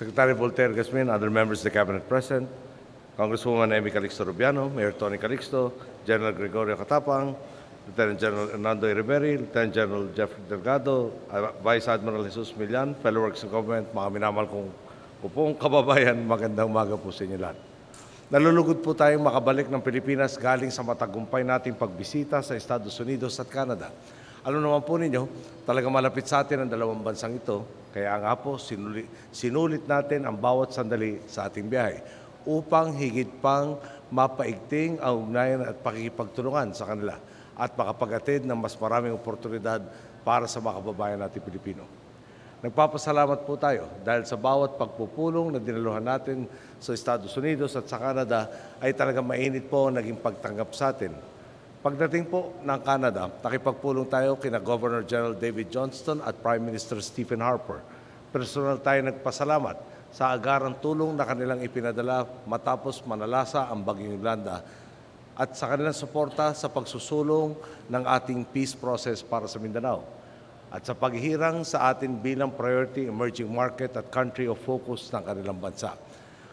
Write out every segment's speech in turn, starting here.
Secretary Voltaire Gasmin, other members of the Cabinet present, Congresswoman Amy Calixto Rubiano, Mayor Tony Calixto, General Gregorio Catapang, Lieutenant General Hernando Riveri, Lieutenant General Jeffrey Delgado, Vice Admiral Jesus Millan, fellow works and government, mga minamahal kong pupong kababayan, magandang umaga po sa inyo lahat. Nalulugod po tayong makabalik ng Pilipinas galing sa matagumpay nating pagbisita sa Estados Unidos at Canada. Alam naman po ninyo, talaga malapit sa atin ang dalawang bansang ito, kaya nga po sinulit natin ang bawat sandali sa ating biyahe upang higit pang mapaigting ang ugnayan at pakikipagtulungan sa kanila at makapag-atid ng mas maraming oportunidad para sa mga kababayan natin Pilipino. Nagpapasalamat po tayo dahil sa bawat pagpupulong na dinaluhan natin sa Estados Unidos at sa Canada ay talagang mainit po ang naging pagtanggap sa atin. Pagdating po ng Canada, nakipagpulong tayo kina Governor General David Johnston at Prime Minister Stephen Harper. Personal tayo nagpasalamat sa agarang tulong na kanilang ipinadala matapos manalasa ang Bagyong Yolanda at sa kanilang suporta sa pagsusulong ng ating peace process para sa Mindanao at sa paghihirang sa atin bilang priority emerging market at country of focus ng kanilang bansa.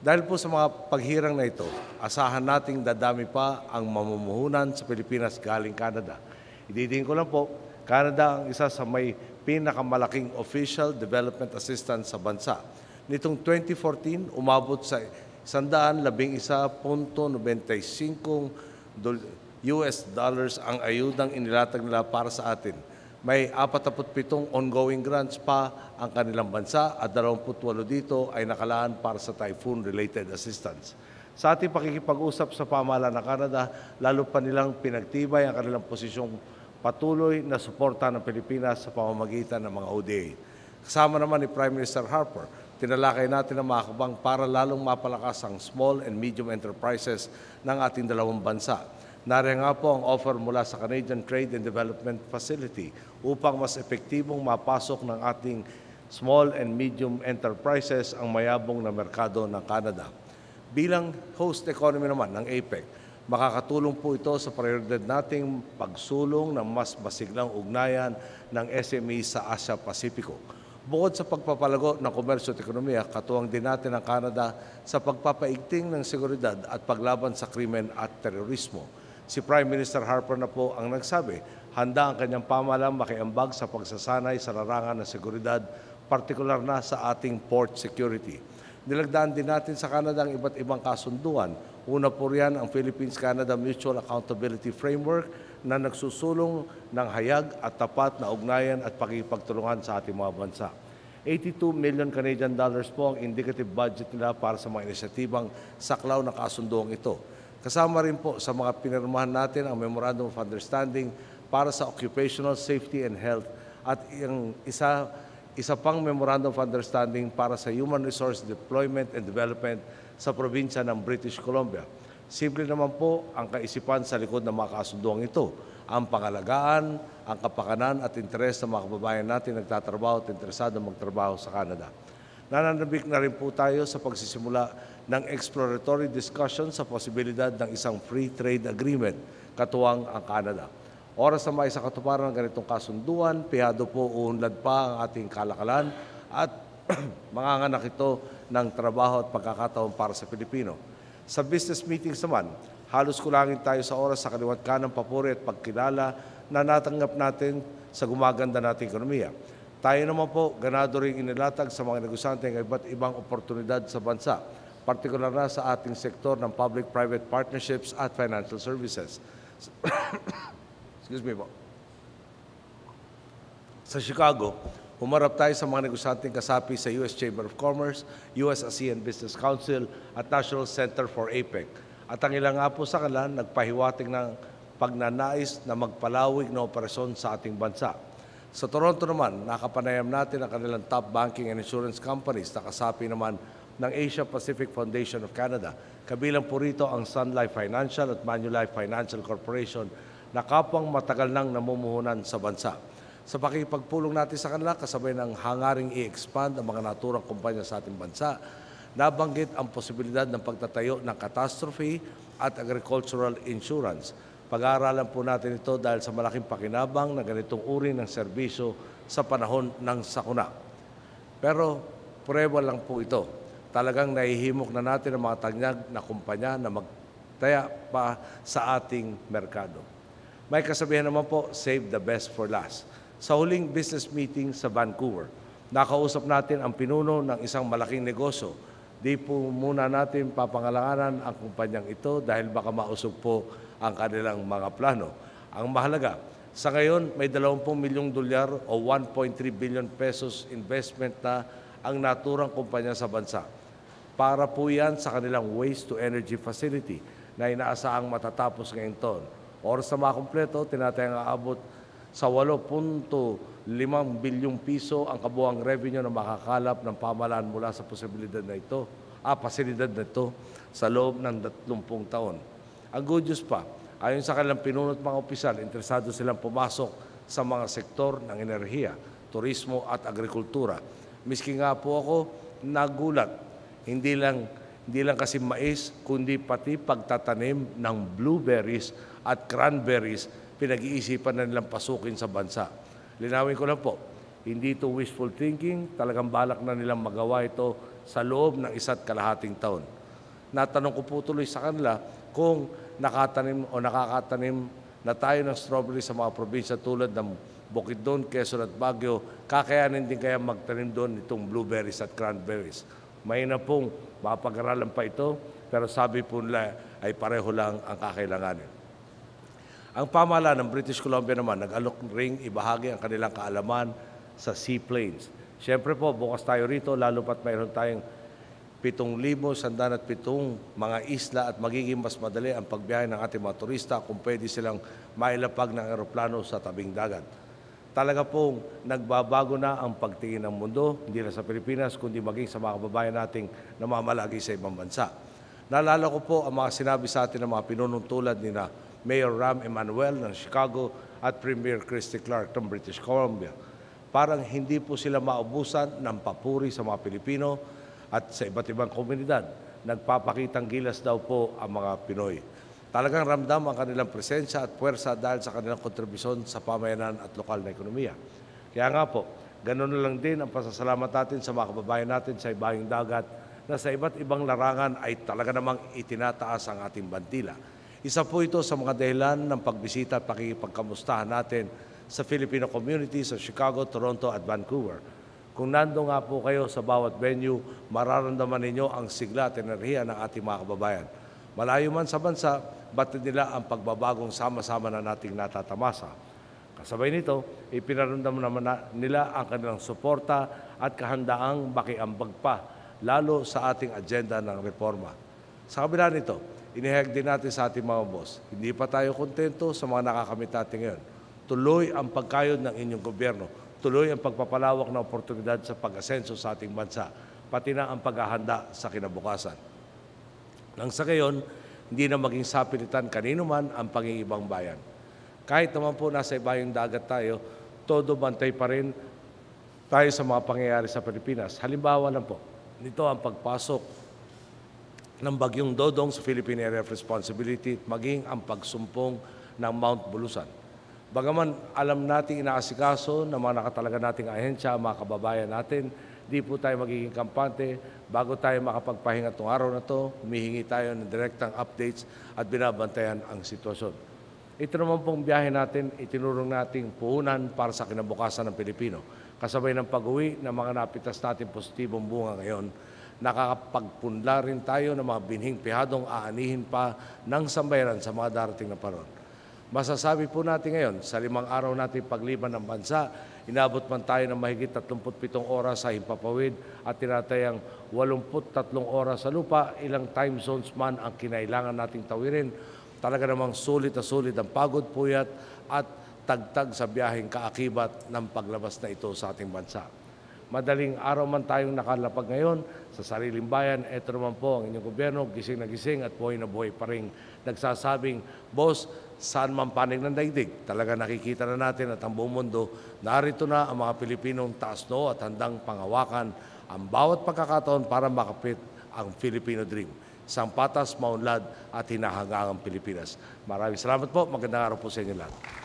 Dahil po sa mga paghirang na ito, asahan nating dadami pa ang mamumuhunan sa Pilipinas galing Canada. Ididin ko lang po, Canada ang isa sa may pinakamalaking official development assistance sa bansa. Nitong 2014, umabot sa $111.95 US dollars ang ayudang inilatag nila para sa atin. May 47 ongoing grants pa ang kanilang bansa at 28 dito ay nakalaan para sa typhoon-related assistance. Sa ating pakikipag-usap sa pamahalaan ng Canada, lalo pa nilang pinagtibay ang kanilang posisyong patuloy na suporta ng Pilipinas sa pamamagitan ng mga ODA. Kasama naman ni Prime Minister Harper, tinalakay natin ang mga hakbang para lalong mapalakas ang small and medium enterprises ng ating dalawang bansa. Nariyan nga po ang offer mula sa Canadian Trade and Development Facility upang mas epektibong mapasok ng ating small and medium enterprises ang mayabong na merkado ng Canada. Bilang host economy naman ng APEC, makakatulong po ito sa prioridad nating pagsulong ng mas masiglang ugnayan ng SME sa Asia-Pasipiko. Bukod sa pagpapalago ng komersyo at ekonomiya, katuwang din natin ang Canada sa pagpapaigting ng seguridad at paglaban sa krimen at terorismo. Si Prime Minister Harper na po ang nagsabi, handa ang kanyang pamahalaan makiambag sa pagsasanay sa larangan ng seguridad, partikular na sa ating port security. Nilagdaan din natin sa Canada ang iba't ibang kasunduan. Una po riyan ang Philippines-Canada Mutual Accountability Framework na nagsusulong ng hayag at tapat na ugnayan at pakikipagtulungan sa ating mga bansa. 82 million Canadian dollars po ang indicative budget nila para sa mga inisyatibang saklaw na kasunduang ito. Kasama rin po sa mga pinirmahan natin ang Memorandum of Understanding para sa Occupational Safety and Health at yung isa pang Memorandum of Understanding para sa Human Resource Deployment and Development sa probinsya ng British Columbia. Simple naman po ang kaisipan sa likod ng mga kasunduang ito, ang pangalagaan, ang kapakanan at interes ng mga kababayan natin nagtatrabaho at interesado magtrabaho sa Canada. Nananabik na rin po tayo sa pagsisimula ng exploratory discussion sa posibilidad ng isang free trade agreement katuwang ang Canada. Oras na may sa katuparan ng ganitong kasunduan, pihado po uunlad pa ang ating kalakalan at manganganak ito ng trabaho at pagkakataon para sa Pilipino. Sa business meetings naman, halos kulangin tayo sa oras sa kaliwat kanang papuri at pagkilala na natanggap natin sa gumaganda nating ekonomiya. Tayo naman po, ganado rin inilatag sa mga negosyante ng iba't ibang oportunidad sa bansa, partikular na sa ating sektor ng public-private partnerships at financial services. Excuse me po. Sa Chicago, humarap tayo sa mga negosyanteng kasapi sa US Chamber of Commerce, US ASEAN Business Council at National Center for APEC. At ang ilang nga po sa kanila, nagpahiwatig ng pagnanais na magpalawig na operasyon sa ating bansa. Sa Toronto naman, nakapanayam natin ang kanilang top banking and insurance companies na kasapi naman ng Asia Pacific Foundation of Canada. Kabilang po rito ang Sun Life Financial at Manulife Financial Corporation na kapwang matagal nang namumuhunan sa bansa. Sa pakikipagpulong natin sa kanila, kasabay ng hangaring i-expand ang mga naturang kumpanya sa ating bansa, nabanggit ang posibilidad ng pagtatayo ng catastrophe at agricultural insurance. Pag-aaralan po natin ito dahil sa malaking pakinabang na ganitong uri ng serbisyo sa panahon ng sakuna. Pero prueba lang po ito. Talagang nahihimok na natin ang mga tanyag na kumpanya na magtaya pa sa ating merkado. May kasabihan naman po, save the best for last. Sa huling business meeting sa Vancouver, nakausap natin ang pinuno ng isang malaking negosyo. Di po muna natin papangalanganan ang kumpanyang ito dahil baka mausog po ang kanilang mga plano. Ang mahalaga, sa ngayon may 20 milyong dolyar o 1.3 billion pesos investment na ang naturang kumpanya sa bansa. Para po yan sa kanilang waste-to-energy facility na inaasahang matatapos ngayong taon. Oras na makumpleto, tinatayang aabot sa 8.5 bilyong piso ang kabuuang revenue na makakalap ng pamahalaan mula sa pasilidad na ito sa loob ng 30 taon. Ang good news pa, ayon sa kanilang pinuno at mga opisyal, interesado silang pumasok sa mga sektor ng enerhiya, turismo at agrikultura. Miski nga po ako nagulat, hindi lang kasi mais, kundi pati pagtatanim ng blueberries at cranberries, pinag-iisipan na nilang pasukin sa bansa. Linawin ko lang po, hindi ito wishful thinking, talagang balak na nilang magawa ito sa loob ng 1.5 taon. Natanong ko po tuloy sa kanila kung nakatanim o nakakatanim na tayo ng strawberry sa mga probinsya tulad ng Bukidnon, Quezon at Baguio, kakayanin din kaya magtanim doon itong blueberries at cranberries. May na pong mapag-aralan pa ito, pero sabi po nila ay pareho lang ang kakailanganin. Ang pamahalaan ng British Columbia naman, nag-alok ring ibahagi ang kanilang kaalaman sa seaplanes. Siyempre po, bukas tayo rito, lalo pat mayroon tayong 7,107 mga isla at magiging mas madali ang pagbiyahe ng ating mga turista kung pwede silang mailapag ng eroplano sa tabing dagat. Talaga pong nagbabago na ang pagtingin ng mundo, hindi na sa Pilipinas, kundi maging sa mga kababayan nating namamalagi sa ibang bansa. Naalala ko po ang mga sinabi sa atin ng mga pinunong tulad ni Mayor Rahm Emanuel ng Chicago at Premier Christy Clark ng British Columbia. Parang hindi po sila maubusan ng papuri sa mga Pilipino at sa iba't ibang komunidad. Nagpapakitang gilas daw po ang mga Pinoy. Talagang ramdam ang kanilang presensya at puwersa dahil sa kanilang kontribusyon sa pamayanan at lokal na ekonomiya. Kaya nga po, ganoon na lang din ang pasasalamat natin sa mga kababayan natin sa ibayong dagat na sa iba't ibang larangan ay talaga namang itinataas ang ating bandila. Isa po ito sa mga dahilan ng pagbisita at pakikipagkamustahan natin sa Filipino community sa Chicago, Toronto at Vancouver. Kung nando nga po kayo sa bawat venue, mararamdaman ninyo ang sigla at enerhiya ng ating mga kababayan. Malayo man sa bansa, batid nila ang pagbabagong sama-sama na nating natatamasa. Kasabay nito, ipinaramdam naman nila ang kanilang suporta at kahandaang makiambag pa, lalo sa ating agenda ng reforma. Sa kabila nito, inihayag din natin sa ating mga boss, hindi pa tayo kontento sa mga nakakamit natin ngayon. Tuloy ang pagkayod ng inyong gobyerno. Tuloy ang pagpapalawak ng oportunidad sa pag-asenso sa ating bansa, pati na ang paghahanda sa kinabukasan. Nang sa gayon, hindi na maging sapilitan kanino man ang pangingibang bayan. Kahit naman po nasa ibayong dagat tayo, todo bantay pa rin tayo sa mga pangyayari sa Pilipinas. Halimbawa lang po, nito ang pagpasok ng Bagyong Dodong sa Philippine Area of Responsibility at maging ang pagsumpong ng Mount Bulusan. Bagaman alam nating inaasikaso ng mga nakatalaga nating ahensya, mga kababayan natin, di po tayo magiging kampante. Bago tayo makapagpahinga itong araw na ito, humihingi tayo ng direktang updates at binabantayan ang sitwasyon. Ito naman pong biyahe natin, itinurong nating puhunan para sa kinabukasan ng Pilipino. Kasabay ng pag-uwi ng mga napitas natin positibong bunga ngayon, nakakapagpunla rin tayo ng mga binhing pihadong aanihin pa ng sambayaran sa mga darating na panahon. Masasabi po natin ngayon, sa 5 araw natin pagliban ng bansa, inabot man tayo ng mahigit 37 oras sa himpapawid at tinatayang 83 oras sa lupa, ilang time zones man ang kinailangan nating tawirin. Talaga namang sulit na sulit ang pagod, puyat at tagtag sa biyaheng kaakibat ng paglabas na ito sa ating bansa. Madaling araw man tayong nakalapag ngayon sa sariling bayan, ito naman po ang inyong gobyerno, gising na gising at buhay na buhay pa rin nagsasabing, Boss, saan man panig ng daigdig, talaga nakikita na natin at ang buong mundo, narito na ang mga Pilipinong taas noo at handang pangawakan ang bawat pagkakataon para makapit ang Filipino Dream. Isang patas, maunlad at hinahangangang Pilipinas. Maraming salamat po. Magandang araw po sa inyo lahat.